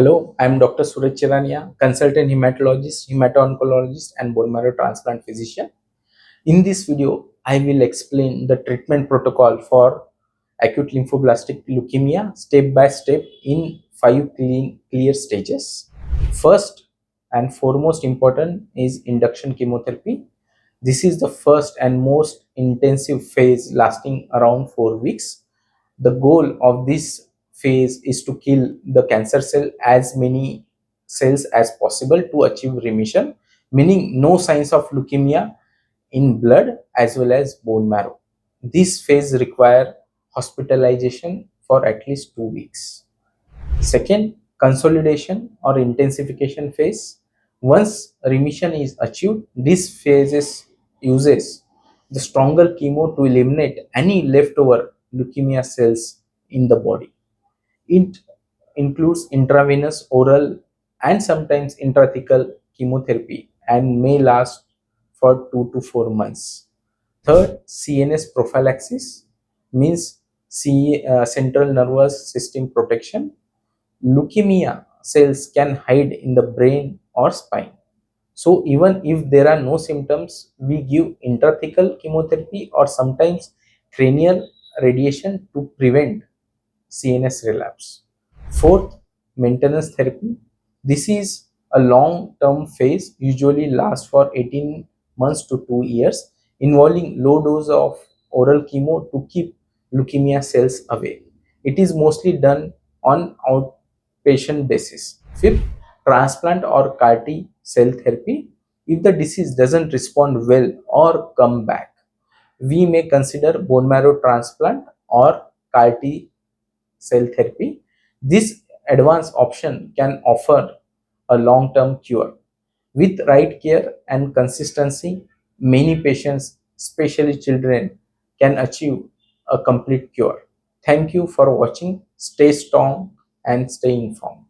Hello, I am Dr. Suraj Chirania, consultant hematologist, hemato-oncologist, and bone marrow transplant physician. In this video, I will explain the treatment protocol for acute lymphoblastic leukemia step by step in 5 clear stages. First and foremost important is induction chemotherapy. This is the first and most intensive phase lasting around 4 weeks. The goal of this phase is to kill the cancer cell as many cells as possible to achieve remission, meaning no signs of leukemia in blood as well as bone marrow. This phase require hospitalization for at least 2 weeks. Second, consolidation or intensification phase. Once remission is achieved, this phase uses the stronger chemo to eliminate any leftover leukemia cells in the body. It includes intravenous, oral, and sometimes intrathecal chemotherapy and may last for 2 to 4 months. Third, CNS prophylaxis means central nervous system protection. Leukemia cells can hide in the brain or spine. So even if there are no symptoms, we give intrathecal chemotherapy or sometimes cranial radiation to prevent CNS relapse. Fourth, maintenance therapy. This is a long-term phase, usually lasts for 18 months to 2 years, involving low dose of oral chemo to keep leukemia cells away. It is mostly done on outpatient basis. Fifth, transplant or CAR-T cell therapy. If the disease doesn't respond well or come back, we may consider bone marrow transplant or CAR-T cell therapy. This advanced option can offer a long-term cure. With right care and consistency, many patients, especially children, can achieve a complete cure. Thank you for watching. Stay strong and stay informed.